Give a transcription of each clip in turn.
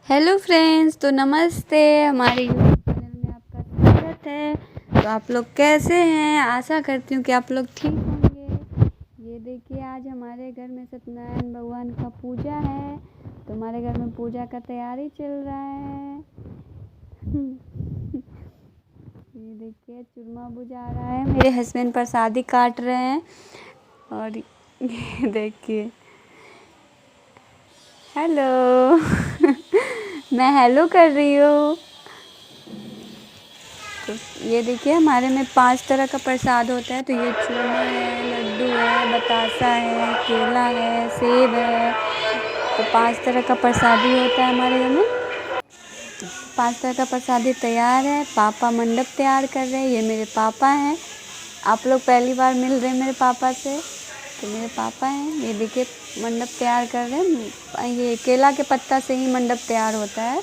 Hello friends, तो नमस्ते। हमारे यूट्यूब चैनल में आपका स्वागत है। तो आप लोग कैसे हैं? आशा करती हूँ कि आप लोग ठीक होंगे। ये देखिए, आज हमारे घर में सत्यनारायण भगवान का पूजा है, तो हमारे घर में पूजा का तैयारी चल रहा है। ये देखिए, चूरमा बुझा रहा है, मेरे हस्बैंड प्रसादी काट रहे हैं। और ये देखिए, हेलो। मैं हेलो कर रही हूँ। तो ये देखिए, हमारे में 5 तरह का प्रसाद होता है। तो ये चूरमा है, लड्डू है, बतासा है, केला है, सेब है। तो 5 तरह का प्रसादी होता है हमारे घर में। 5 तरह का प्रसादी तैयार है। पापा मंडप तैयार कर रहे हैं। ये मेरे पापा हैं। आप लोग पहली बार मिल रहे हैं मेरे पापा से, तो मेरे पापा हैं। ये देखिए, मंडप तैयार कर रहे हैं। ये केला के पत्ता से ही मंडप तैयार होता है।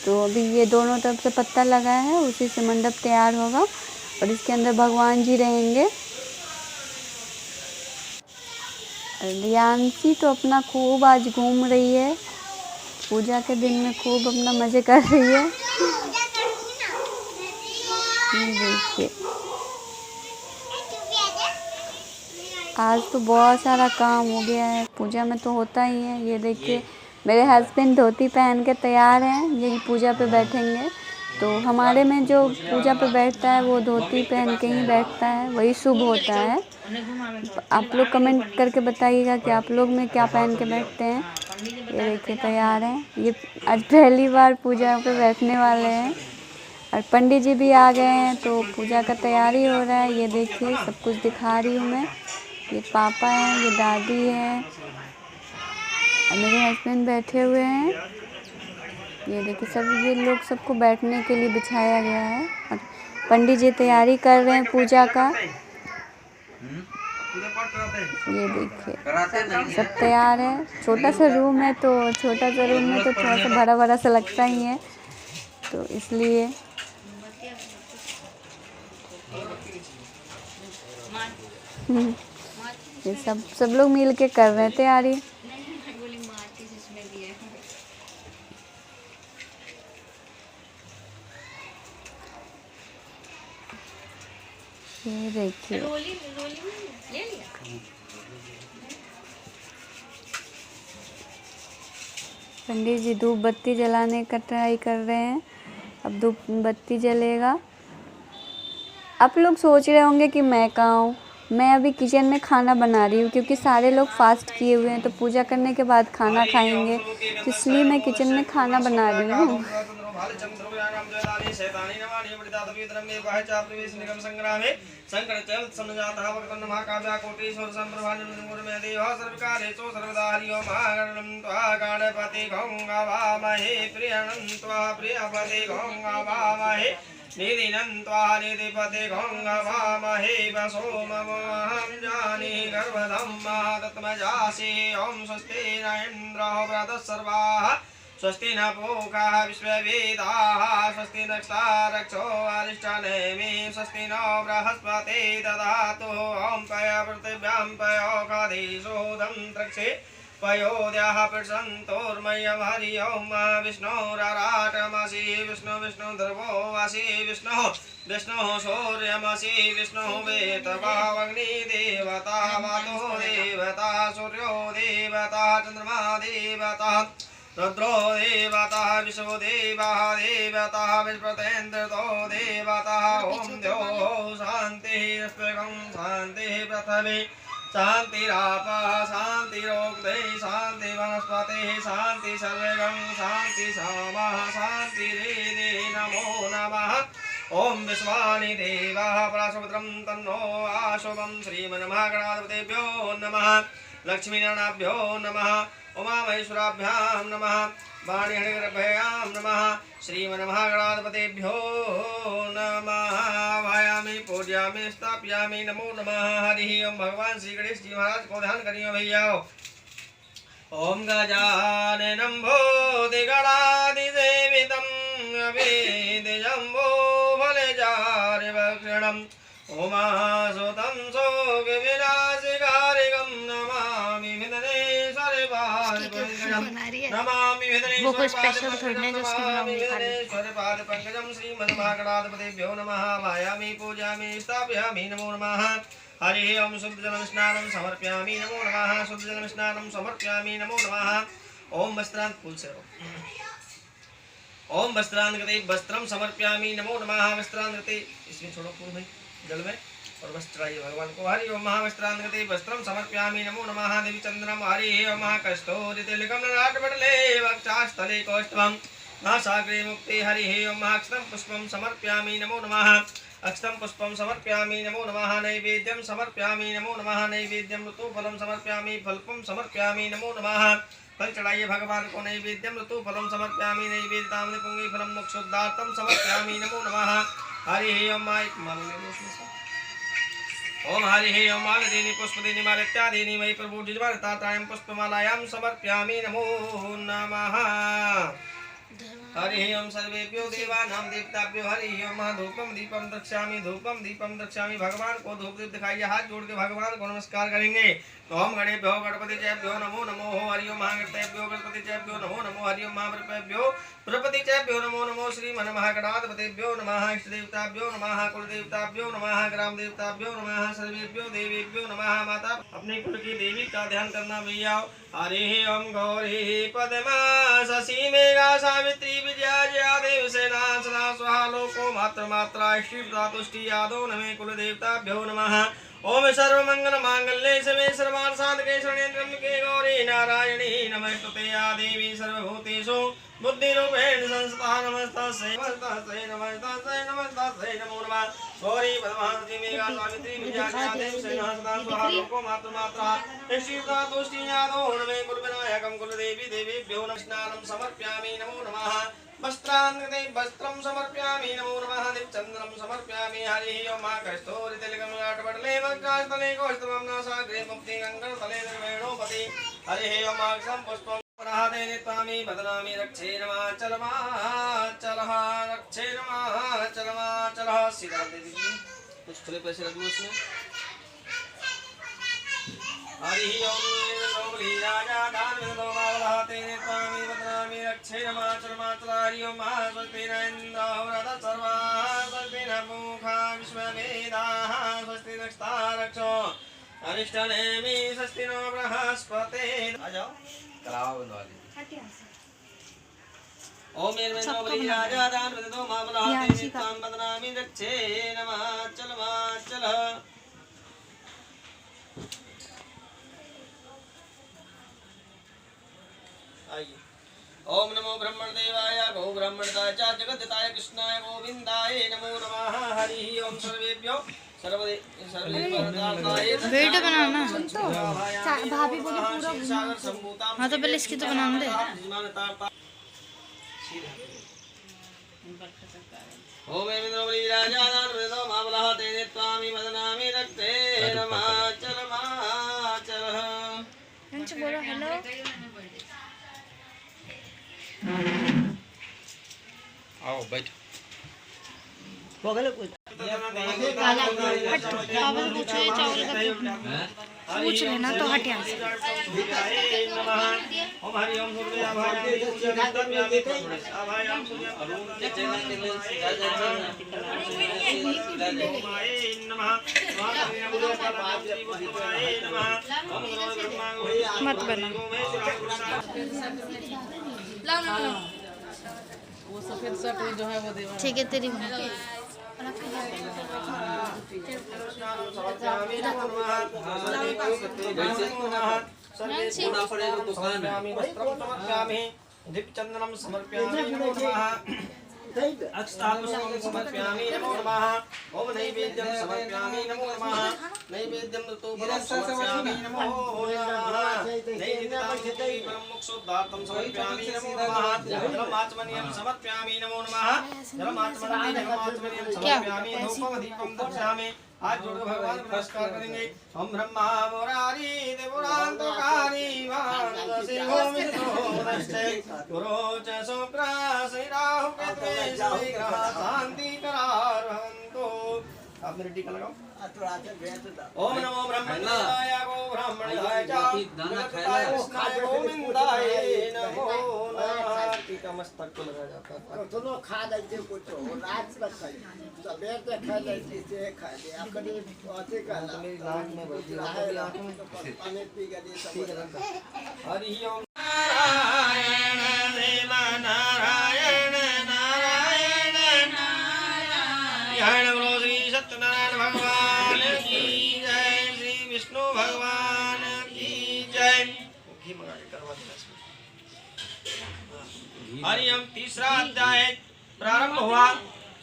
तो अभी ये दोनों तरफ से पत्ता लगा है, उसी से मंडप तैयार होगा और इसके अंदर भगवान जी रहेंगे। रियांशी तो अपना खूब आज घूम रही है, पूजा के दिन में खूब अपना मज़े कर रही है। ये देखिए, आज तो बहुत सारा काम हो गया है, पूजा में तो होता ही है। ये देखिए, मेरे हस्बैंड धोती पहन के तैयार हैं, यही पूजा पे बैठेंगे। तो हमारे में जो पूजा पे बैठता है वो धोती पहन के ही बैठता है, वही शुभ होता है। आप लोग कमेंट करके बताइएगा कि आप लोग में क्या पहन के बैठते हैं। ये देखिए, तैयार हैं। ये आज पहली बार पूजा पे बैठने वाले हैं और पंडित जी भी आ गए हैं, तो पूजा का तैयारी हो रहा है। ये देखिए, सब कुछ दिखा रही हूँ मैं। ये पापा हैं, ये दादी है और मेरे हस्बैंड बैठे हुए हैं। ये देखिए, सब ये लोग सबको बैठने के लिए बिछाया गया है और पंडित जी तैयारी कर रहे हैं पूजा का। ये देखिए, सब तैयार है। छोटा सा रूम है, तो छोटा सा रूम में तो थोड़ा सा बड़ा बड़ा सा लगता ही है, तो इसलिए ये सब लोग मिल के कर रहे हैं तैयारी। ये देखिए, पंडित जी धूप बत्ती जलाने का ट्राई कर रहे हैं। अब धूप बत्ती जलेगा। आप लोग सोच रहे होंगे कि मैं कहाँ हूँ। मैं अभी किचन में खाना बना रही हूँ, क्योंकि सारे लोग फास्ट किए हुए हैं, तो पूजा करने के बाद खाना खाएंगे, तो इसलिए मैं किचन में खाना बना रही हूँ। निधिनं त्वा निधिपते गङ्गवामहे वसो ममहं जानी गर्भधं मातत्मजासि ॐ स्वस्ति न इन्द्रो व्रतः स्वस्ति न पूषा विश्ववेदाः स्वस्ति नक्षत्राक्षो अरिष्टनेमि स्वस्ति नो बृहस्पति ददातु ॐ पय पृथिव्यां पयोषधीषोदं द्रक्षे पयोद्याः प्रसन्तोर्मयं हरि ओं विष्णोराराटमसि विष्णु विष्णुधर्वो वसि विष्णुः सूर्यमसि विष्णुः वेतवाग्निदेवता वातो देवता सूर्यो देवता चन्द्रमा देवता रुद्रो देवता विश्वो देवता विश्वतेन्द्रो देवता ॐ द्यौः शान्तिः शान्तिः पृथिवी शान्तिरापः शान्तिरोक्ते शान्ति वनस्पतिः शान्ति सर्वगं शान्ति सामः शान्तिरेदे नमो नमः ॐ विश्वानि देवाः पराशुभद्रं तन्नो आशुभं श्रीमन्महागणाधिपतेभ्यो नमः लक्ष्मीनारायणाभ्यो नमः उमामहेश्वराभ्यां नमः वाणीहरिगर्भयां नमः श्रीमन्महागणाधिपतेभ्यो नमः वायामि पूजयामि स्थापयामि नमो नमः हरिः ओम। भगवान श्री गणेश जी महाराज को ध्यान करिए भैया। ओम गजाननं भूतिगणाधिसेवितं अभीतिजम्बो फलचारुभक्षणम् उमासुतं शोकविनाशकारिकं नमामि विघ्नेश्वरपाणिपङ्कजं प्रणमामि वो कोई स्पेशल थोड़ी ना जो उसकी बनाऊंगी खाली। विघ्नेश्वरपाद पंकजं श्रीमन्महागणाधिपतिभ्यो नमः वायामि पूजामि स्थापयामि नमो नमः हरि ओम शुद्धजलं स्नानं समर्पयामि नमो नमः शुद्धजलं स्नानं समर्पयामि नमो नमः ओम वस्त्रान् फूल से ओम वस्त्रान् गते वस्त्रं समर्पयामि नमो नमः वस्त्रान् गते इसमें छोड़ो फूल भाई जल में और वस्त्र चढ़ाइए भगवान को हरि ओम महावस्त्रान् गते वस्त्रं समर्पयामि नमो नमः देवी चंद्रम हरि ओम कस्तूरितिलकं नाटपटले वक्षास्थले कौस्तुभं नासाग्रे मुक्ते हरि ओम अक्षतं पुष्पं समर्पयामि नमो नमः अक्षतं पुष्पं समर्पयामि नमो नमः नैवेद्यं समर्पयामि नमो नमः नैवेद्यं ऋतुफलं समर्पयामि फलपुं समर्पयामि नमो नमः फल चढ़ाइए भगवान को नैवेद्यं ऋतुफलं समर्पयामि नैवेद्यतां पुंगी फलं मोक्षोद्धार्थं समर्पयामि नमो नमः हरि ओम ओम हरि ओम मालदीनि पुष्पदीनि मालित्यादीनि मयि प्रभु जिह्वारतात्रायं पुष्पमालायां समर्पयामि नमो नमः हरि ओम सर्वेभ्यो देवानां देवताभ्यो हरि ओम धूपम दीपम द्रक्ष्यामि भगवान को धूप दीप दिखाइए हाथ जोड़ के भगवान को नमस्कार करेंगे ओम गणेभ्यो गणपति जयभ्यो नमो नमो हरि ओम महागणपतिभ्यो गणपति जयभ्यो नमो नमो हरि ओम महाप्रभ्यो प्रपति जयभ्यो नमो नमो श्री मनमहागणाधिपतिभ्यो नमः इष्ट देवताभ्यो नमः कुल देवताभ्यो नमः ग्राम देवताभ्यो नमः सर्वेभ्यो देवेभ्यो नमः माता अपने कुल की देवी का ध्यान करना भैया हरि ओम गौरी पद्मा शशि मेघा सावित्री विजया जया देव सेना सदा स्वाहा लोको मात्र मात्रा श्री तुष्टि यादव नमे कुल देवताभ्यो नमः ओम सर्वमंगल मांगल्ये शिवे सर्वार्थ साधके शरण्ये त्र्यंबके गौरी नारायणी नमस्तुते या देवी सर्वभूतेषु बुद्धिरूपेण संस्था नमस्तस्यै नमस्तस्यै नमस्तस्यै नमस्तस्यै नमो नमः गौरी पद्मावती मेघा सावित्री विजया जया देव सेना सदा स्वाहा लोको मात्र मात्रा श्री तुष्टि यादव नमे कुल विनायकं कुल देवी देवीभ्यो नमः स्नानं समर्पयामि नमो नमः वस्त्रान्ते वस्त्रं समर्पयामि नमो नमः दिक्चन्द्रं समर्पयामि हरि ओम कस्तूरितिलकं नाटपटले वक्षास्थले कौस्तुभं नासाग्रे मुक्तिगङ्गतले निर्वेणोपति हरि ओम अक्षतं पुष्पं प्रहादे नित्वामि बदनामि रक्षे नमाचलः रक्षे नमाचलः सीधा दे दीजिए कुछ खुले पैसे रख लो उसमें हरि ओम नमोली राजा दान विदो बालहाते नित्वामि बदनामि रक्षे नमाचल हरि ओम स्वस्ति न इन्द्रो व्रत सर्वा स्वस्ति न मुखा विश्ववेदाः स्वस्ति नक्षतारक्षो अरिष्टनेमि स्वस्ति नो बृहस्पते आ जाओ कलावा बनवा लीजिए ओम नमोली राजा दान विदो बालहाते नित्वामि बदनामि रक्षे नमाचल आइए ओम नमो ब्रह्मण देवाय गो ब्रह्मणताय च जगद्दताय कृष्णाय गोविंदाय नमो नमः हरि ओम सर्वेभ्यो वीडियो बनाना भाभी बोली पूरा हाँ तो पहले इसकी तो बनाना दे ओम नमोली राजा दान विदो मामलहते नित्वामि वदनामि रक्ते नमाचल बोलो हेलो आओ बैठ पापा पूछो ये चावल का पूछ लेना तो हट यहाँ से ओम हरि ओम सूर्य आभायामि मत बना वो सफेद शर्ट जो है वो देवा ठीक है तेरी दीपचंदनम समर्पयामि नमो नमः अक्षतापुष्पं समर्पयामि नमो नमः ओम नैवेद्यं समर्पयामि नमो नमः नैवेद्यं ऋतुफलं समर्पयामि नमो नमः नैवेद्यं मोक्षोद्धार्थं समर्पयामि नमो नमः जलमाचमनीयं समर्पयामि नमो नमः जलमाचमनीयं समर्पयामि धूपं दीपं दर्शयामि आज जोड़ो भगवान को नमस्कार करेंगे ओम ब्रह्मा मुरारी देवरांतकारी वाणसे मित्रोदश्चे गुरो च शुक्र श्री राहु केतवे श्री ग्रह शांति करारहंतो आप मेरे टीका लगाओ। ओम नमो ब्रह्मण्डाय गो ब्राह्मणाय च जगत्ताय कृष्णाय गोविंदाय नमो नमः। टीका मस्तक को लगाया जाता है। दोनों खा जाते कुछ रात में खाई सवेर से खा जाती से खा दे अपने पौधे का मेरी नाक में बजी है आंख में पानी पी गए सब हरि ओम नारायण देव नारायण नारायण नारायण बोलो श्री सत्यनारायण भगवान की जय श्री विष्णु भगवान की जय। घी मंगा के करवा देना इसमें। हरि ओम तीसरा अध्याय प्रारंभ हुआ।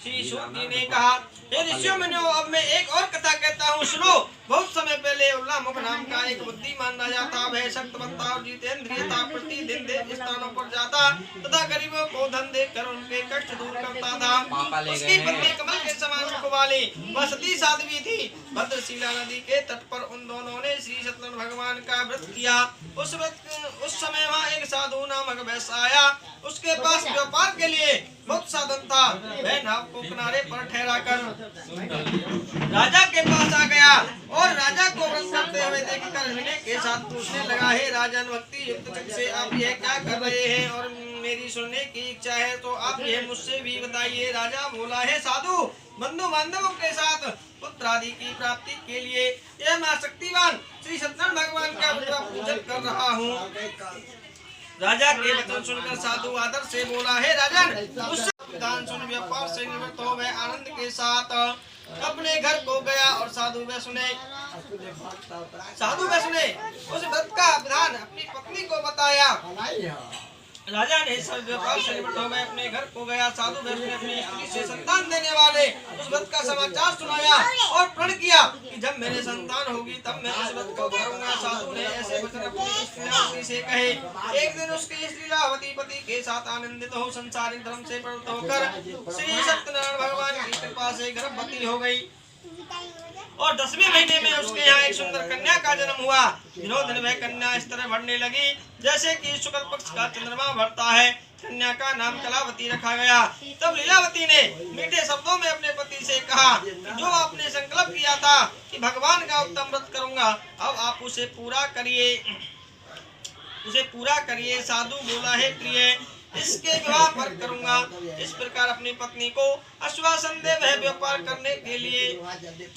श्री सूत जी ने कहा, हे ऋषियों मुनियों, अब मैं एक और कथा कहता हूँ, सुनो। बहुत समय पहले उल्लामुख नाम का एक बुद्धिमान राजा था। वह शक्तिवंता और जितेंद्रिय था। प्रतिदिन देव स्थानों पर जाता तथा गरीबों को धन देकर उनके कष्ट दूर करता था। उसकी पत्नी कमल के समान मुख वाली वह सती साध्वी थी। भद्रशिला नदी के तट पर उन दोनों ने श्री सत्यनारायण भगवान का व्रत किया। उस समय वहाँ एक साधु नामक वैश्य आया। उसके पास व्यापार के लिए बहुत साधन था। वह नाव को किनारे पर ठहरा कर राजा के पास आ गया और राजा को व्रत करते हुए देखकर विनय के साथ पूछने लगा, हे राजन, भक्ति युक्त चित्त से आप यह क्या कर रहे हैं और मेरी सुनने की इच्छा है तो आप यह मुझसे भी बताइए। राजा बोला, है साधु, बंधु बांधवों के साथ पुत्र आदि की प्राप्ति के लिए यह मैं शक्तिवान श्री सत्यनारायण भगवान का पूजन कर रहा हूँ। राजा के वचन सुनकर साधु आदर से बोला, हे राजन, उस दान सुन व्यापार से निवृत्त हो वह आनंद के साथ अपने घर को गया और साधु वे सुने उस व्रत का विधान अपनी पत्नी को बताया। राजा ने सब व्यापार से निवृत्त हो मैं अपने घर को गया। साधु वे ने अपनी स्त्री से संतान देने वाले उस व्रत का समाचार सुनाया और प्रण किया कि जब मेरे संतान होगी तब मैं इस व्रत को करूंगा। साधु ने ऐसे वचन अपनी स्त्री लीलावती से कहे। एक दिन उसकी स्त्री लीलावती पति के साथ आनंदित हो संसारिक धर्म से प्रवृत्त होकर श्री सत्यनारायण भगवान की कृपा से गर्भवती हो गई और 10वें महीने में उसके यहाँ एक सुंदर कन्या का जन्म हुआ। दिनों दिन वह कन्या इस तरह बढ़ने लगी जैसे कि शुक्ल पक्ष का चंद्रमा बढ़ता है। कन्या का नाम कलावती रखा गया। तब लीलावती ने मीठे शब्दों में अपने पति से कहा कि जो आपने संकल्प किया था कि भगवान का उत्तम व्रत करूंगा, अब आप उसे पूरा करिए। साधु बोला, है प्रिय, इसके विवाह पर करूंगा। इस प्रकार अपनी पत्नी को आश्वासन दे वह व्यापार करने के लिए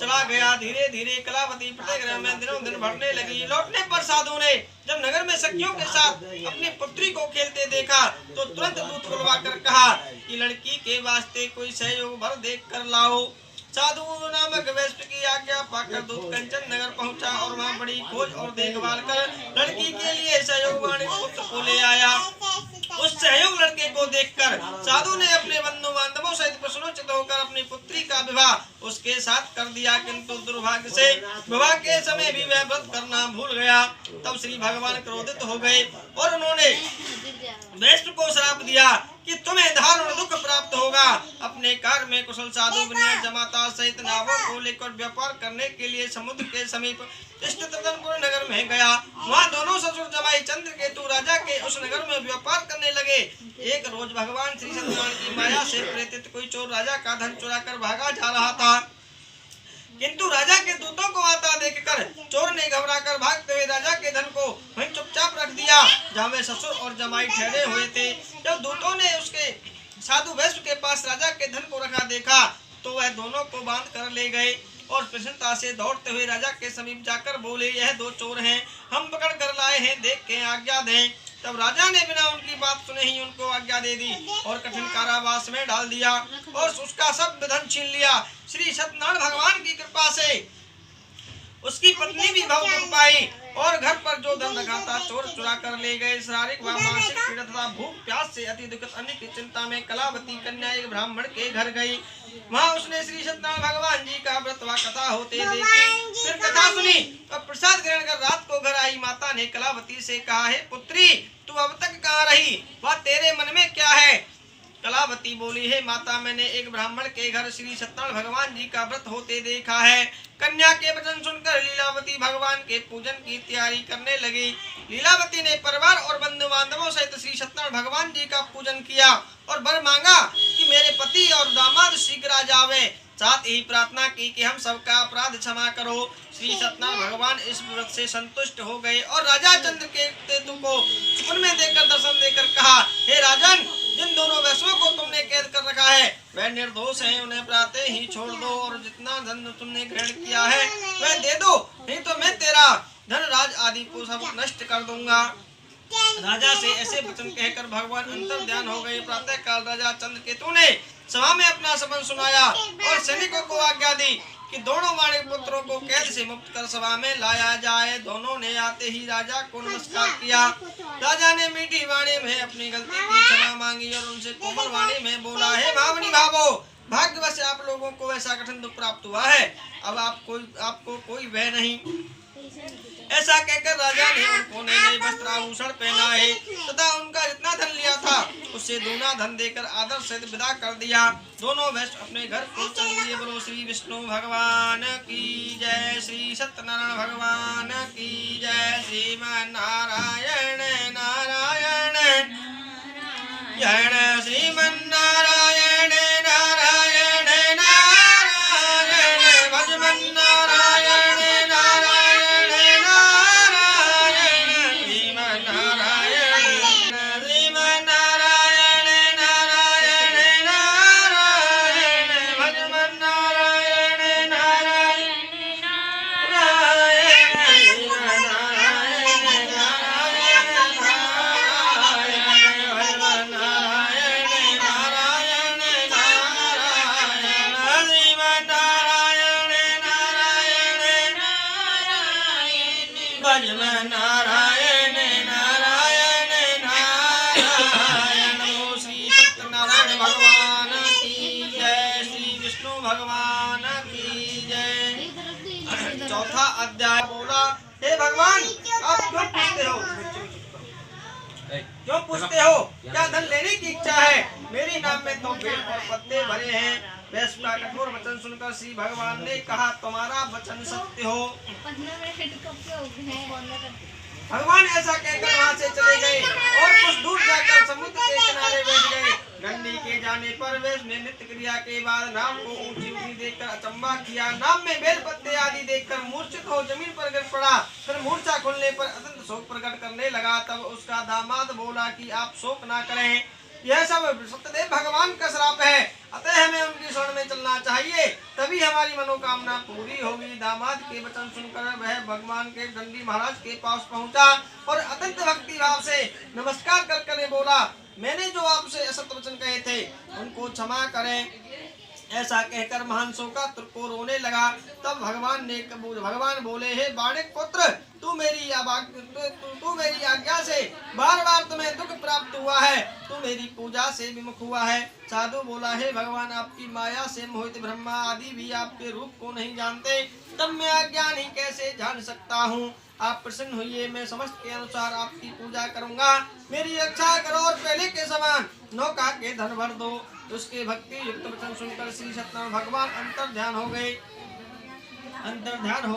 चला गया। धीरे धीरे कलावती प्रतिगृह में दिनों दिन बढ़ने लगी। लौटने पर साधु ने जब नगर में सखियों के साथ अपनी पुत्री को खेलते देखा तो तुरंत दूत बुलवा कर कहा कि लड़की के वास्ते कोई सहयोग वर देख कर लाओ। साधु नामक वैश्य की आज्ञा पाकर दूत कंचन नगर पहुंचा और वहां बड़ी खोज और देखभाल कर लड़की के लिए सहयोगवान पुत्र को ले आया। उस सहयोग लड़के को देखकर साधु ने अपने बंधु बांधवों सहित प्रसन्नचित्त होकर अपनी पुत्री का विवाह उसके साथ कर दिया। किंतु दुर्भाग्य से विवाह के समय भी वह व्रत करना भूल गया। तब श्री भगवान क्रोधित हो गए और उन्होंने वैश्य को श्राप दिया कि तुम्हें दारुण दुख प्राप्त होगा। अपने कार्य में कुशल साधु विनय जमाता सहित नावों को लेकर व्यापार करने के लिए समुद्र के समीप स्थित रतनपुर नगर में गया। वहाँ दोनों ससुर जमाई चंद्रकेतु राजा के उस नगर में व्यापार करने लगे। एक रोज भगवान श्री सत्यनारायण की माया से प्रेरित कोई चोर राजा का धन चुरा कर भागा जा रहा था। किंतु राजा के दूतों को आता देखकर चोर ने घबराकर भागते हुए राजा के धन को वहीं चुपचाप रख दिया जहाँ वे ससुर और जमाई ठहरे हुए थे। जब दूतों ने उसके साधु वैश्य के पास राजा के धन को रखा देखा तो वह दोनों को बांध कर ले गए और प्रसन्नता से दौड़ते हुए राजा के समीप जाकर बोले, यह दो चोर हैं, हम पकड़ कर लाए हैं, देख के आज्ञा दें। तब राजा ने बिना उनकी बात सुने ही उनको आज्ञा दे दी और कठिन कारावास में डाल दिया और उसका सब धन छीन लिया। श्री सत्यनारायण भगवान की कृपा से उसकी पत्नी भी बहुत दुख पाई और घर पर जो धन रखा था चोर चुरा कर ले गए। शारीरिक व मानसिक पीड़ा तथा भूख प्यास से अति दुखित अन्य की चिंता में कलावती कन्या एक ब्राह्मण के घर गई। वहाँ उसने श्री सत्यनारायण भगवान जी का व्रत व कथा होते देखी। फिर कथा सुनी और प्रसाद ग्रहण कर रात को घर आई। माता ने कलावती से कहा, हे पुत्री, तू अब तक कहाँ रही? वह तेरे मन में क्या है? कलावती बोली, हे माता, मैंने एक ब्राह्मण के घर श्री सत्यनारायण भगवान जी का व्रत होते देखा है। कन्या के वचन सुनकर लीलावती भगवान के पूजन की तैयारी करने लगी। लीलावती ने परिवार और बंधु बांधवों सहित श्री सत्यनारायण भगवान जी का पूजन किया और वर मांगा कि मेरे पति और दामाद शीघ्र आ जावे। साथ ही प्रार्थना की कि हम सबका अपराध क्षमा करो। श्री सत्यनारायण भगवान इस व्रत से संतुष्ट हो गए और राजा चंद्र के केतु को सपन में देकर दर्शन देकर कहा, हे राजन, जिन दोनों वैश्यों को तुमने कैद कर रखा है वह निर्दोष हैं, उन्हें प्रातः ही छोड़ दो और जितना धन तुमने ग्रहण किया है वह दे दो, नहीं तो मैं तेरा धन राज आदि को सब नष्ट कर दूंगा। राजा से ऐसे वचन कहकर भगवान अंतर ध्यान हो गए। प्रातः काल राजा चंद्रकेतु ने सभा में अपना सपन सुनाया और सैनिकों को आज्ञा दी कि दोनों वाणिक पुत्रों को कैद से मुक्त कर सभा में लाया जाए। दोनों ने आते ही राजा को नमस्कार किया। राजा ने मीठी वाणी में अपनी गलती की क्षमा मांगी और उनसे कोमल वाणी में बोला, हे भावनी भावो, भाग्यवश आप लोगों को ऐसा कठिन दुख प्राप्त हुआ है, अब आपको कोई भय नहीं। ऐसा कहकर राजा ने उनको नए वस्त्र आभूषण पहनाए तथा उनका जितना धन लिया था उससे दूना धन देकर आदर से विदा कर दिया। दोनों वैश्य अपने घर को चल दिए। बोलो श्री विष्णु भगवान की जय, श्री सत्यनारायण भगवान की जय, श्रीमन नारायण नारायण नारायण, श्रीमन नारायण नारायण नारायण, भजमन नारायण नारायण नारायण, श्रीमन नारायण श्रीमन नारायण नारायण नारायण, भजमन नारायण नारायण नारायण, श्रीमन नारायण नारायण नारायण, भजमन नारायण नारायण नारायण, श्रीमन नारायण नारायण नारायण, भजमन नारायण नारायण नारायण। नमो श्री सत्यनारायण भगवान की जय, श्री विष्णु भगवान की जय। चौथा अध्याय बोला, हे भगवान, आप क्यों पूछते हो क्या धन लेने की इच्छा है? मेरी नाम में तो पेड़ और पत्ते भरे हैं। वैश्य का कठोर वचन सुनकर श्री भगवान ने कहा, तुम्हारा वचन सत्य हो। भगवान ऐसा कहकर वहाँ से चले गए और कुछ दूर जाकर समुद्र के किनारे बैठ गए। गंडी के जाने पर वैश्य ने नित्य क्रिया के बाद नाव को ऊंची ऊंची देखकर अचंबा किया। नाव में बेल पत्ते आदि देखकर मूर्छित हो जमीन पर गिर पड़ा। फिर मूर्छा खुलने पर अत्यंत शोक प्रकट करने लगा। तब उसका दामाद बोला कि आप शोक ना करें, यह सब सत्यदेव भगवान का श्राप है, अतः हमें उनकी शरण में चलना चाहिए, तभी हमारी मनोकामना पूरी होगी। दामाद के वचन सुनकर वह भगवान के दंडी महाराज के पास पहुंचा और अत्यंत भक्ति भाव से नमस्कार कर बोला, मैंने जो आपसे असत्य वचन कहे थे उनको क्षमा करें। ऐसा कहकर महान शोकातुर को रोने लगा। तब भगवान बोले, हे बाणिक पुत्र, तू मेरी आज्ञा से बार बार तुम्हें दुख प्राप्त हुआ है, तू मेरी पूजा से विमुख हुआ है। साधु बोला, हे भगवान, आपकी माया से मोहित ब्रह्मा आदि भी आपके रूप को नहीं जानते, तब मैं अज्ञानी कैसे जान सकता हूँ। आप प्रसन्न हुई, मैं समस्त के अनुसार आपकी पूजा करूंगा, मेरी रक्षा करो और पहले के समान नौका के धन भर दो। उसके भक्ति युक्त वचन सुनकर श्री सत्यनारायण भगवान अंतर ध्यान हो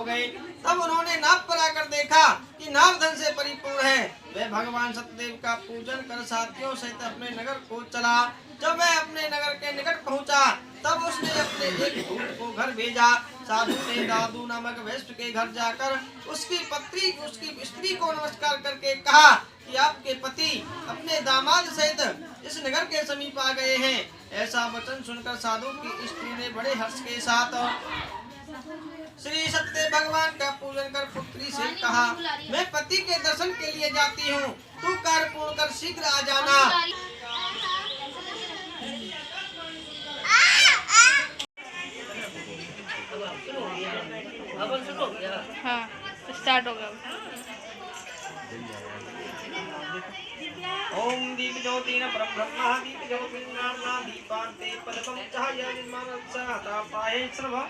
गए। तब उन्होंने नाव पर आकर देखा कि नाव धन से परिपूर्ण है। वह भगवान सत्यदेव का पूजन कर साथियों सहित अपने नगर को चला। जब वह अपने नगर के निकट पहुंचा तब उसने अपने एक दूत को घर भेजा। साधु ने दादू नामक वैश्य के घर जाकर उसकी स्त्री को नमस्कार करके कहा कि आपके पति अपने दामाद सहित इस नगर के समीप आ गए हैं। ऐसा वचन सुनकर साधु की स्त्री ने बड़े हर्ष के साथ श्री सत्यदेव भगवान का पूजन कर पुत्री से कहा, मैं पति के दर्शन के लिए जाती हूँ, तू कार्य पूर्ण कर शीघ्र आ जाना। हाँ, स्टार्ट हो गया। ओम दीप ज्योतिन परब्रह्म दीप ज्योतिर्नाम्ना दीपान्ते पदकं चाहया निर्माणस्याता पाये सर्व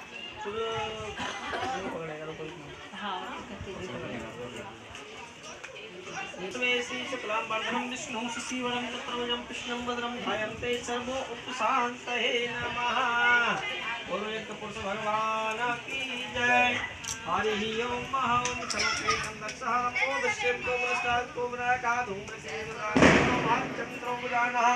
शुक्लां वर्धनं विष्णुं शशिवर्णं चतुर्भुजं कृष्णं भद्रं ध्यायन्ते सर्वो उपशान्तये नमः। बोलो एक पुरुष भगवान की जय। हरि ओम महाओम समर्पयेतं दक्षः नमो विश्वेभ्यो पुरस्ताद् विनायका धूम्रकेतुराचन्द्रो बुधानः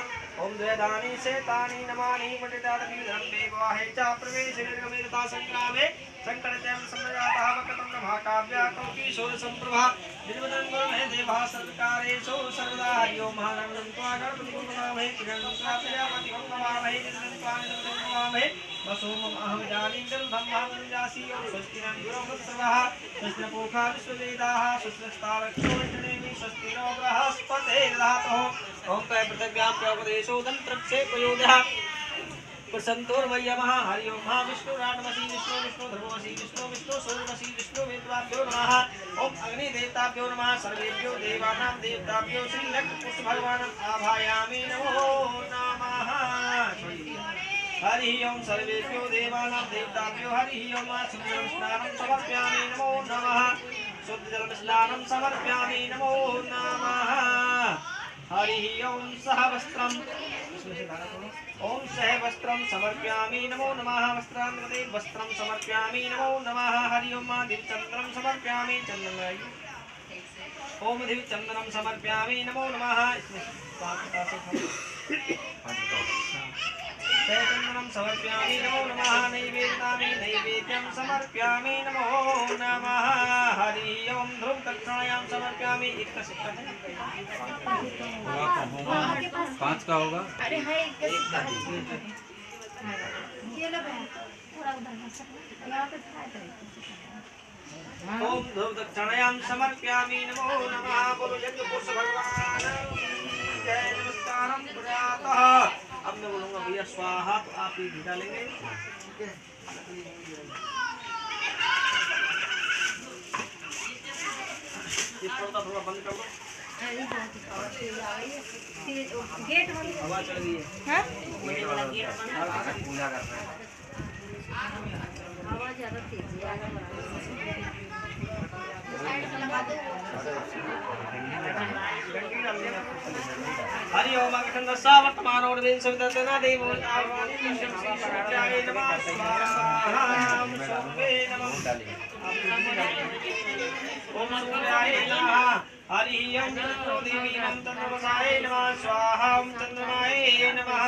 ओम द्वैधानि शेतानि नमानि पठितादपि धर्मे वाहे च प्रवेशे निर्गमेता संग्रामे संकटजयं संजातः वक्रतुण्ड महाकाव्या कौकीशोर संप्रभा निर्वदन गुरुमे देवा सर्वकारेषु सर्वदा हरि ओम महानन्दं त्वा गणपतिं नमामहे किरणं प्रजापति नमामहे निरं त्वा नमामहे वसोमं अहं जानीन्द्रं ब्रह्माण्डं जासि ओम स्वस्तिनं गुरुमुत्सवः स्वस्तिनपोखा विश्ववेदाः स्वस्तिस्तावक्षोजनेमि स्वस्तिनो बृहस्पते दधातुः ओम पृथिव्यां प्रपदेशो तन्त्रक्षे प्रयोगः प्रसन्तोर्वयमः हरि ओम विष्णुराणमसि विष्णु विष्णु धर्मोऽसि विष्णु विष्णु सोमसि विष्णु वेदाभ्यो नमः ओम अग्निदेवताभ्यो नमः सर्वेभ्यो देवानां देवताभ्यो श्रीलक्ष्मीपुष्प भगवानम् आभायामि नमो नमः हरि ओम सर्वेभ्यो देवानां देवताभ्यो हरि ओम शुद्धजलस्नानं समर्पयामि नमो नमः शुद्धजलस्नानं समर्पयामि नमो नमः हरि ओम सहवस्त्रम् ओम सहवस्त्रं समर्पयामि नमो नमः वस्त्रान्ते वस्त्रं समर्पयामि नमो नमः हरि ओम दिव्यचन्द्रं समर्पयामि चन्द्रमय ओम दिव्यचन्द्रं समर्पयामि नमो नमः चन्द्रं समर्पयामि नमो नमः नैवेद्यं समर्पयामि नमो नमः हरि ओम ध्रुव दक्षिणायां समर्पयामि 5 का होगा। अरे है ओम ध्रुव दक्षिणायां समर्पयामि नमो नमः बोलो यज्ञपुरुष भगवान जय नमस्कारं प्रजातः। अब मैं बोलूंगा भैया स्वाहा तो आप ही घी डालेंगे। ये थोड़ा बंद कर दो। गेट हवा चल रही है। हाँ? पूजा कर रहे हैं। हवा ज़्यादा तेज है। हरि ओम अखंडसा वर्तमान और वेद सविता देव आवानि विष्णु श्रीशाय नमः स्वाहा ओम सर्वे नमः ओम सूर्याय नमः हरि ओम देवी मंत्रवसाय नमः स्वाहा ओम चंद्रमाय नमः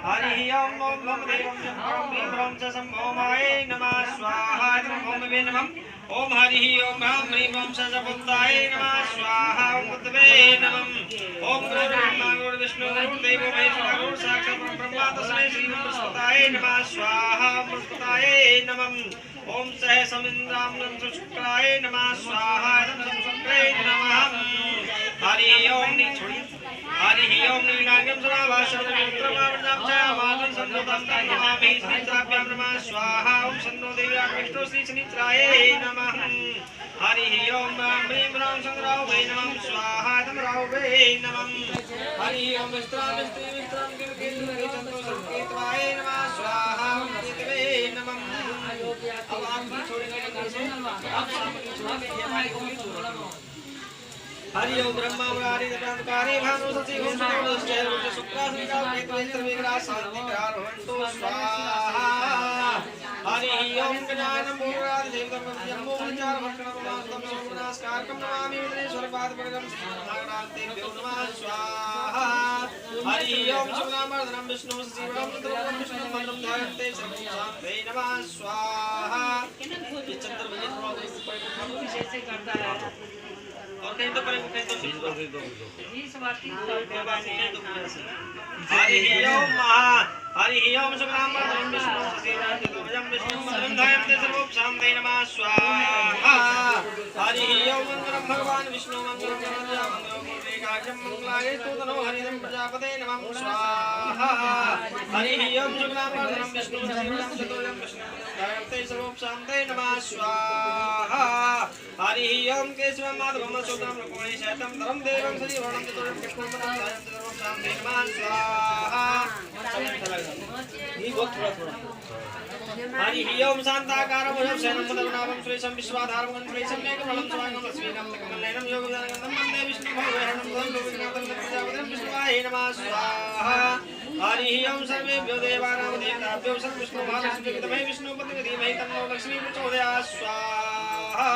हरि ओम ओम देवं ब्रह्म च संभोमाय नमः स्वाहा ओम वे नमः ओम हरि ओम ह्रीं ओम सजपुत्राय नमः स्वाहा ओम बुद्धवे नमः ओम गुरुर्ब्रह्मा गुरुर्विष्णु गुरुर्देवो महेश्वरः गुरुः साक्षात् परब्रह्म तस्मै श्री बृहस्पतये नमः स्वाहा बृहस्पतये नमः ओम सह समिन्द्रां शुक्राय नमः स्वाहा शुक्राय नमः हरि ओम हरि ओम नीलांगं समाभाषं पुत्रमावृतं च मातं संतोषं नमामि श्रीत्राभ्यां नमः स्वाहा ओम सन्नो देव्यां विष्णु श्री शनित्राय नमः हरि ओम ह्रीं ह्रां संग्राव वै नमः स्वाहा तमराव वै नमः हरि ओम विस्त्रां किलकेतुके संतोषंकेतवाय नमः स्वाहा ओम केतवे नमः। अब आप छोड़ेंगे आप सामने छोड़ेंगे हरि ओम ब्रह्मा मुरारी प्रांतकारी भानु सचि ओम शुक्लश्चय रुच शुक्रासनिका केतवेत्र विग्रह शांति ग्रह भवन्तु स्वाहा हरि ओम गजानन मुरारी देवतम जम्बो विचार भक्षणपदास्तम सोमनास्कारकं नमामि विघ्नेश्वर पादपद्मं श्रीमहागणाधिपते नमः स्वाहा हरि ओम शुक्लांबरधरं विष्णु शिवं रुद्रं विष्णु मंत्रं ध्यायन्ते सर्वशान्ते नमः स्वाहा। ये चंद्र भैया थोड़ा ऊपर कैसे करता है और कहीं तो पर कहीं तो हरि ओम हरि ओम शुक्लांबरधरं विष्णु शिवं विष्णु मंत्रं ध्यायन्ते सर्वशान्ते नमः स्वाहा हरि ओम मंगलम भगवान विष्णु मंगलम मंगलम मंगलाय स्तुतनो हरिं प्रजापते नमः स्वाहा हरि ओम शुक्लांबरधरं विष्णु शिवं विष्णु ध्यायन्ते सर्वशान्ते नमः स्वाहा हरि ओम केशवं माधवं शुक्लं रुक्मिणी शैतं धरं देवं श्रीवर्णं चतुर्भुजं कृष्णं ध्यायन्ते सर्वशान्ते नमः स्वाहा। हरि ओम शांताकारं भुजगशयनं पद्मनाभं सुरेशं विश्वाधारं गणेशं मेघवर्णं शुभांगं लक्ष्मीकान्तं कमलनयनं योगविदानं वन्दे विष्णुं भगवानं प्रजापतिं विष्णुवाय नमः स्वाहा हरि ओम सर्वेभ्यो देवानां देवताभ्यो सर्वविष्णु महालक्ष्मी विद्महे विष्णुपत्नी धीमहि तन्नो लक्ष्मी प्रचोदयात् स्वाहा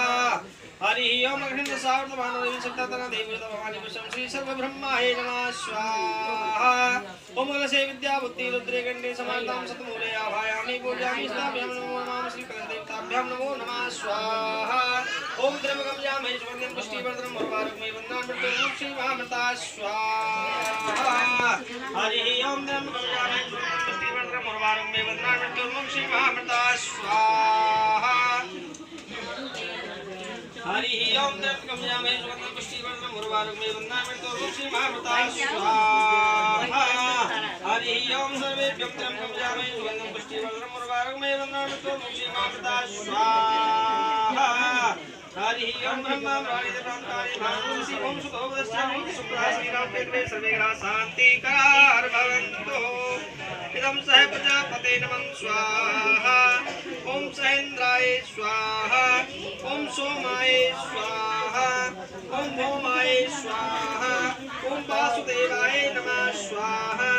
हरि ओम अग्निं सावर्धमानो सप्ततना देवी भवानी विष्णु श्री सर्वब्रह्माय नमः स्वाहा ओम कलशे विद्या बुद्धि रुद्रे गण्डे समानतां सतमूले आभायामि पूजयामि स्थापयामि नमो नमः श्री कलदेवताभ्यां नमो नमः स्वाहा ओम त्र्यंबकं यामहे सुगन्धिं पुष्टिवर्धनम् उर्वारुकमयि वन्दनामि मृत्युर्मुक्षीं महामृता स्वाहा हरि ओम त्र्यंबकं यामहे सुगन्धिं पुष्टिवर्धनम् उर्वारुकमयि वन्दनामि मृत्युर्मुक्षीं महामृता स्वाहा हरि ओम त्र्यंबकं यामहे सुगन्धिं पुष्टिवर्धनम् उर्वारुकमयि वन्दनामि मृत्युर्मुक्षीं महामृता स्वाहा हरि ओम सर्वेभ्यः त्र्यंबकं यामहे सुगन्धिं पुष्टिवर्धनम् उर्वारुकमयि वन्दनामि मृत्युर्मुक्षीं महामृता स्वाहा हरि ओम ब्रह्मा ब्रह्माणि ब्रह्मकारि भागवतसि ओम सुतोपदस्यामि शुक्रासीनापेत्रे सर्वे ग्रहाः शान्तिकार भवन्तु इदं सह प्रजापते नमः स्वाहा ओम सहेन्द्राय स्वाहा ओम सोमाय स्वाहा ओम भौमाय स्वाहा ओम वासुदेवाय नमः स्वाहा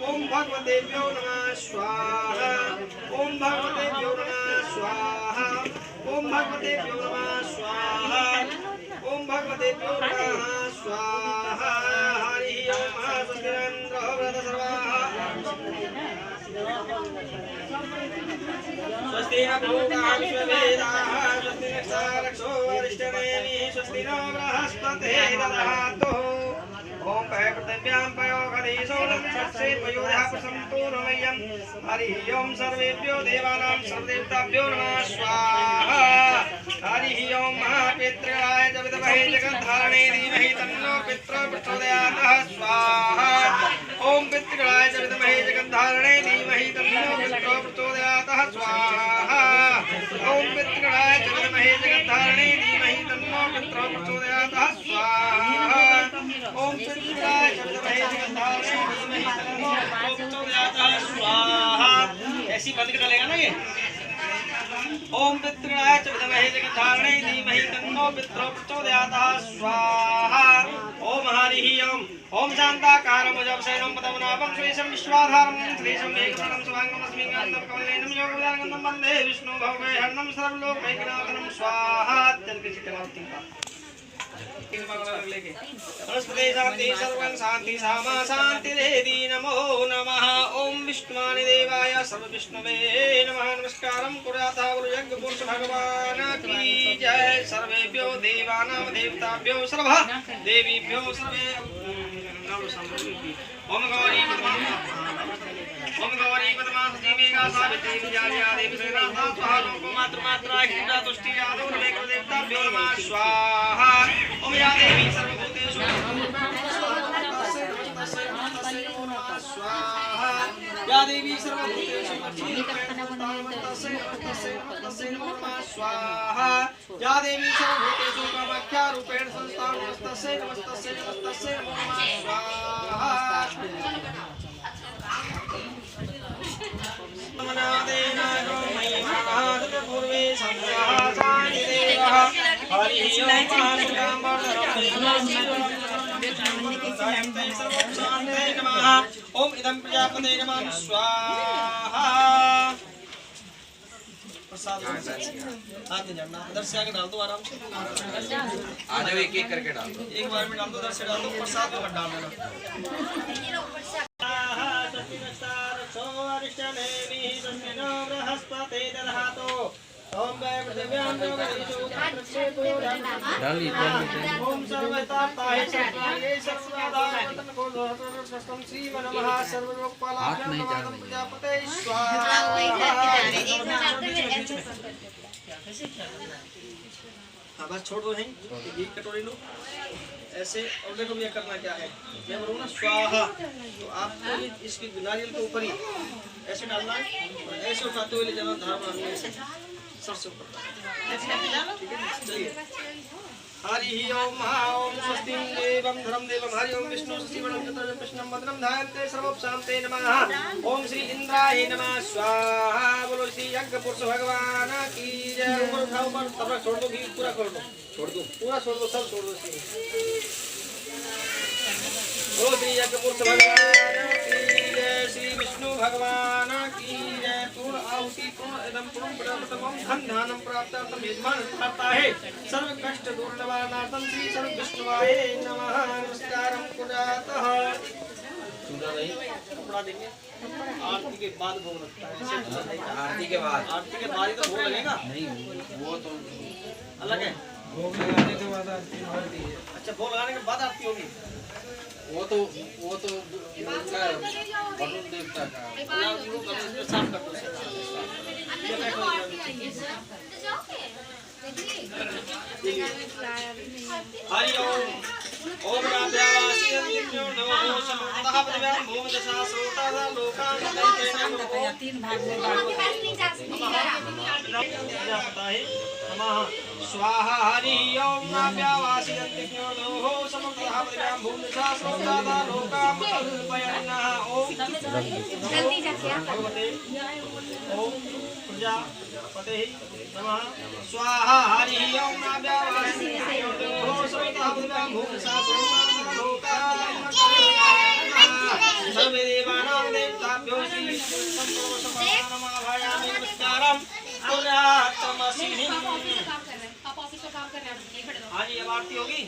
ओम भगवतेभ्यो नमः स्वाहा ओम भगवतेभ्यो नमः स्वाहा ओम भगवतेभ्यो नमः स्वाहा ओम भगवतेभ्यो नमः स्वाहा हरि ओम महासुरेन्द्रो व्रत सर्वाः स्वस्ति न भूताः विश्ववेदाः स्वस्ति नक्षत्रक्षो वरिष्ठनेमिः स्वस्ति नो बृहस्पतिः दधातु ओम पय पृथिव्यां पयोगधीशो लक्षसे पयोधः प्रसन्तोरमय्यं हरि ओम सर्वेभ्यो देवानां सर्वदेवताभ्यो नमः स्वाहा हरि ओम महापितृकाय च विद्महे जगद्धारणे धीमहि तन्नो पितरः प्रचोदयात् स्वाहा ओम पितृकाय च विद्महे जगद्धारणे धीमहि तन्नो पितरः प्रचोदयात् स्वाहा ओम पितृकाय च विद्महे जगद्धारणे धीमहि तन्नो पितरः प्रचोदयात् स्वाहा ओम पितृकाय च विद्महे जगद्धारणे धीमहि तन्नो पितरः प्रचोदयात् स्वाहा ऐसी बंद कर लेगा ना ये ओम पितृकाय च विद्महे जगद्धारणे धीमहि तन्नो पितरः प्रचोदयात् स्वाहा ओम हरि ओम ओम शांताकारं भुजगशयनं पद्मनाभं श्रीशं विश्वाधारं श्रीशं मेघवर्णं शुभांगं अस्मिन् कमलेनं योगदानं वन्दे विष्णु भवभयहरणं सर्वलोकैकनाथनं स्वाहा चल के चित्तमावती वनस्पति शांति सर्वं शांति सामा शांति देवी नमो नमः ओम विष्णुवानि देवाय सर्व विष्णवे नमः नमस्कारं कुर्याथा गुरुयज्ञ पुरुष भगवान की जय सर्वेभ्यो देवानां देवताभ्यो सर्व देवीभ्यो सर्वे ओम गौरी पद्मा सजीवेगा सावित्री विजया देवी श्रीनाथा स्वाहा लोको मातृमात्रा हिंदा तुष्टि यादव नमे देवताभ्यो नमः स्वाहा ओम या देवी सर्वभूतेषु स्वाहा या देवी सर्वभूतेषु स्वाहा या देवी सर्वभूतेषु कामाख्या रूपेण संस्थान नमस्तस्यै नमस्तस्यै नमस्तस्यै नमो नमः स्वाहा नमनादेनागो महिमानाद पूर्वे संध्यासानि देवः हरि ओम शांते नमः ओम इदं प्रजापते नमः स्वाहा प्रसाद हाथ में जड़ना इधर से आके डाल दो आराम से आ जाओ एक एक करके डाल दो एक बार में डाल दो इधर से डाल दो प्रसाद में मत डाल देना बृहस्पति दधातु ओम पृथिव्यां ओम सर्वतापाय सर्वाय सर्वदानतन को दोषम श्री नमः सर्वलोकपालाभ्यां नमः प्रजापते स्वाहा हाँ बस छोड़ दो हैं घी कटोरी लो ऐसे और देखो ये करना क्या है मैं बोलूँ ना स्वाहा तो आपको इसकी नारियल के ऊपर ही ऐसे डालना है और ऐसे उठाते हुए ले जाना धार बनानी है सरसों पर चलिए हरि ओम ओम स्वस्ति देवं धर्म देवं हरि ओम विष्णु शिवं चतुर्भुजं कृष्णं भद्रं ध्यायन्ते सर्वोपशान्ते नमः ओम श्री इंद्राय नमः स्वाहा बोलो श्री यज्ञ पुरुष भगवान की जय ऊपर उठाओ ऊपर तब छोड़ दो घी पूरा कर दो पूरा छोड़ दो सब छोड़ दो बोलो श्री यज्ञ पुरुष भगवान की जय इदं पुण्यप्रदमं धन्यानं प्राप्तार्थं यजमान प्राप्ता है सर्व कष्ट दूर निवारणार्थं श्री सर्व विष्णुवाय नमः। नमस्कारं कुर्यातः। चूड़ा नहीं कपड़ा देंगे आरती के बाद भोग लगता है। आरती के बाद ही तो भोग लगेगा। नहीं वो तो अलग है। भोग लगाने के बाद आरती होती है। अच्छा भोग लगाने के बाद आरती होगी। वो तो उनका वरुण देवता का साफ कर दो। हरि ओम ओम राव्यावासियो नमो समतः पदव्यां भूमदशा श्रोता लोकान् तीन भाग में नमः स्वाहा हरि ओम राव्यावासियो नमो समतः पदव्यां भूमदशा श्रोता लोकान् कल्पयन्नः ओम जल्दी जाके भगवते ओम प्रजापते नमः स्वाहा हरि ओम राव्यावासियो नमो समतः पदव्यां भूमदशा श्रोता लोकान् सर्वे देवानां देवताभ्यो श्री नमः नमस्कारं पुरातमसिनि। हाँ जी अब आरती होगी।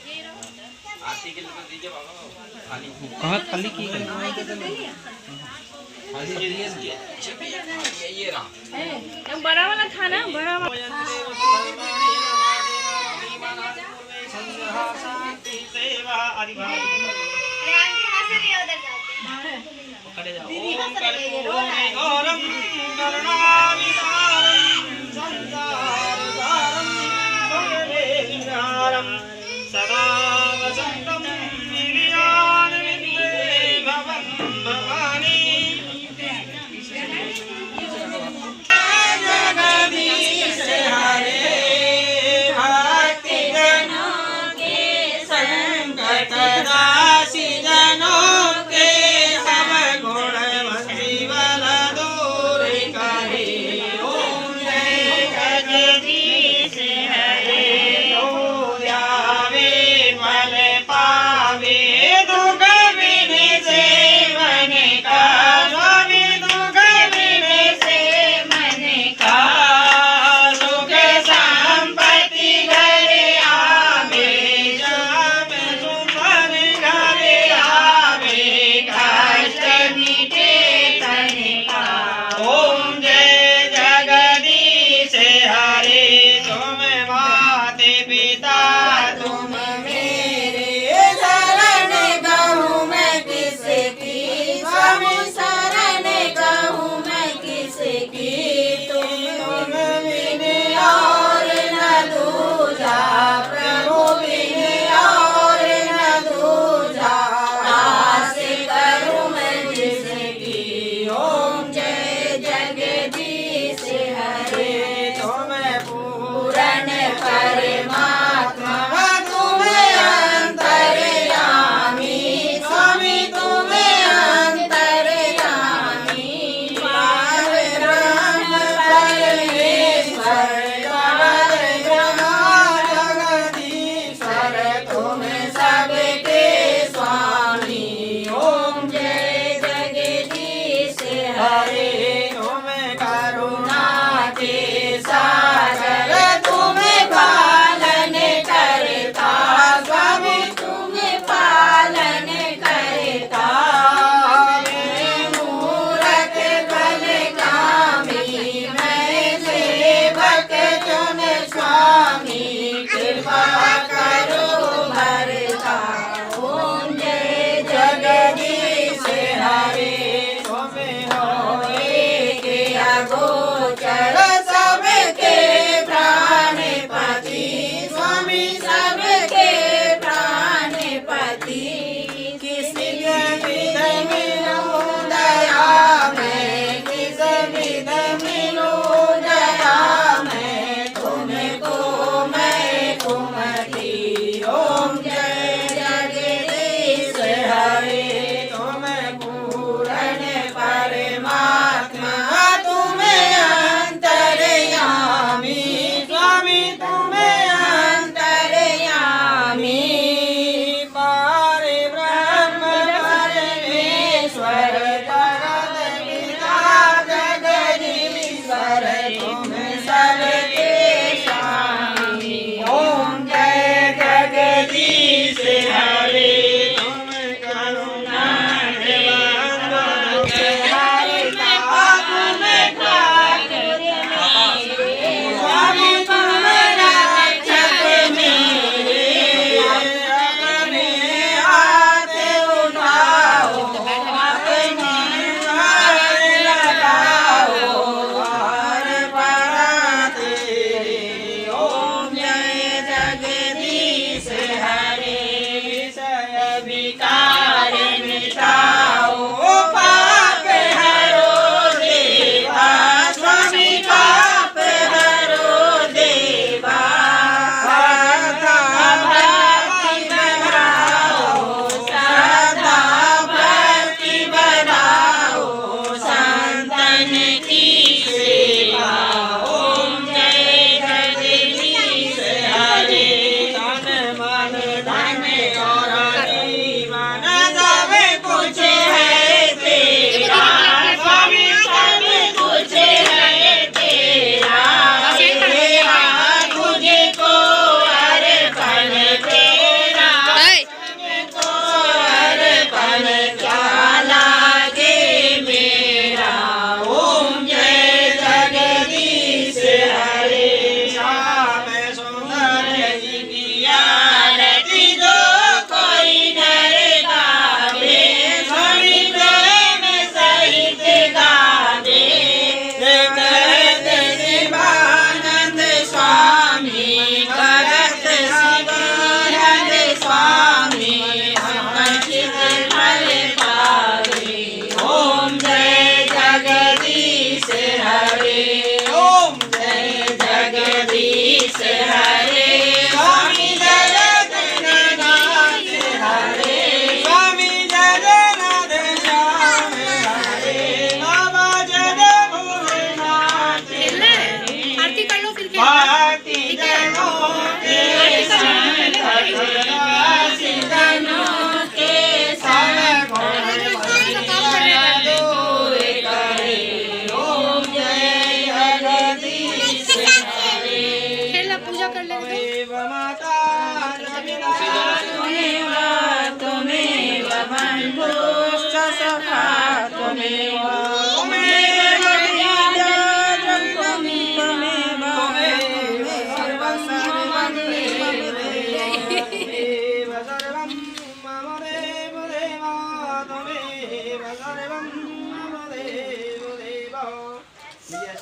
आरती के लिए दीजिए बाबा खाली कहाँ खाली की खाली ये रहा बड़ा वाला था ना बड़ा वाला। सदा वसंतम मिलियानविंदे भवं भवानी जगदीश हरे भक्ति जनों के संकट राशि जनों के सब गुण जीवन दूर करे। ओम जय जगदीश हरे मल पावे दुख बिन सेवन का स्वामी दुख बिन सेवन का सुख संपत्ति घर आवे जब सुंदर घर आवे कष्ट मिटे तन का। ओम जय जगदीश हरे तुम माते पिता तुम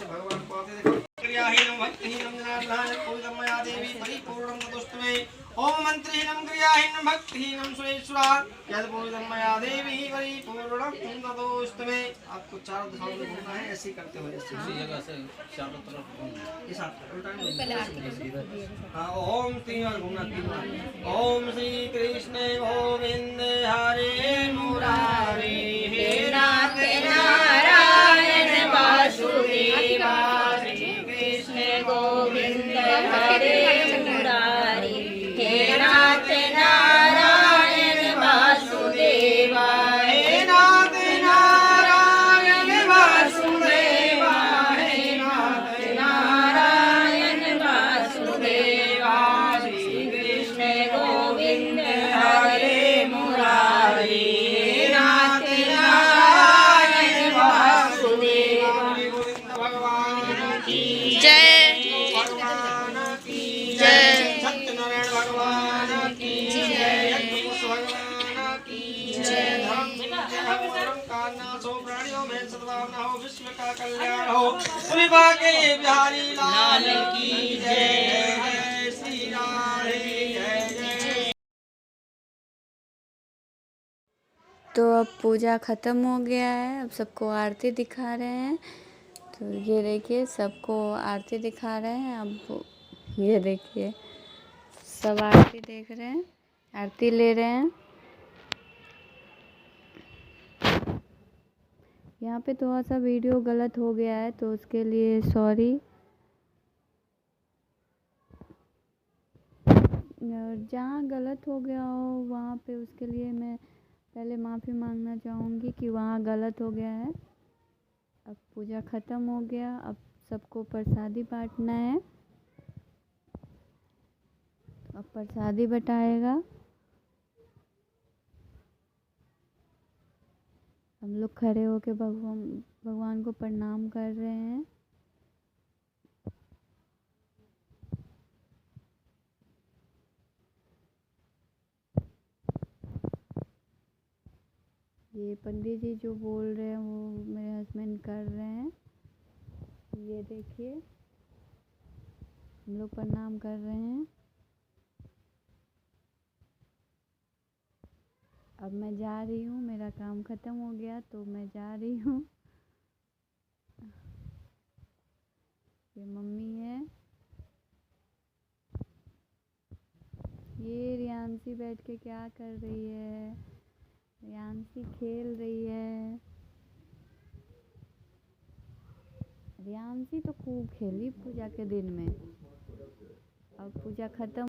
भगवान को क्रियाहीनम भक्तिहीनम जनार्दनाय पूजितमया देवी परिपूर्णं नतोस्तुमे। ओम मंत्रहीनम क्रियाहीनम भक्तिहीनम सुरेश्वरा यद पूजितमया देवी परिपूर्णं नतोस्तुमे। आपको चारों दिशाओं में घूमना है, ऐसे ही करते हुए ऐसे उसी जगह से चारों तरफ ये साथ हाँ ओम 3 बार घूमना 3 बार। ओम श्री कृष्ण गोविंद हरे मुरारी हे नाथ नारायण वासुदेवा श्री कृष्ण गोविंद हरे मुरारी हे नाथ नारायण वासुदेवा हे नाथ नारायण वासुदेवा हे नाथ नारायण वासुदेवा श्री कृष्ण गोविंद हरे मुरारी हे नाथ नारायण वासुदेवा। गोविंद भगवान की जय भगवान की जय। सत्यनारायण भगवान की जय। यज्ञेश भगवान की जय। धर्म का नाश हो, प्राणियों में सद्भावना हो, विश्व का कल्याण हो। विभा के बिहारी लाल की जय। जय श्री राधे जय जय। तो अब पूजा ख़त्म हो गया है, अब सबको आरती दिखा रहे हैं। तो ये देखिए सबको आरती दिखा रहे हैं। अब ये देखिए सब आरती देख रहे हैं, आरती ले रहे हैं। यहाँ पे थोड़ा सा वीडियो गलत हो गया है तो उसके लिए सॉरी। और जहाँ गलत हो गया हो वहाँ पे उसके लिए मैं पहले माफ़ी मांगना चाहूँगी कि वहाँ गलत हो गया है। अब पूजा ख़त्म हो गया, अब सबको प्रसादी बांटना है। अब प्रसादी बटाएगा। हम लोग खड़े होके भगवान को प्रणाम कर रहे हैं। ये पंडित जी जो बोल रहे हैं वो मेरे हस्बैंड कर रहे हैं। ये देखिए हम लोग प्रणाम कर रहे हैं। अब मैं जा रही हूँ, मेरा काम ख़त्म हो गया तो मैं जा रही हूँ। ये मम्मी है, ये रियांशी बैठ के क्या कर रही है। रियांशी खेल रही है। रियांशी तो खूब खेली पूजा के दिन में। अब पूजा ख़त्म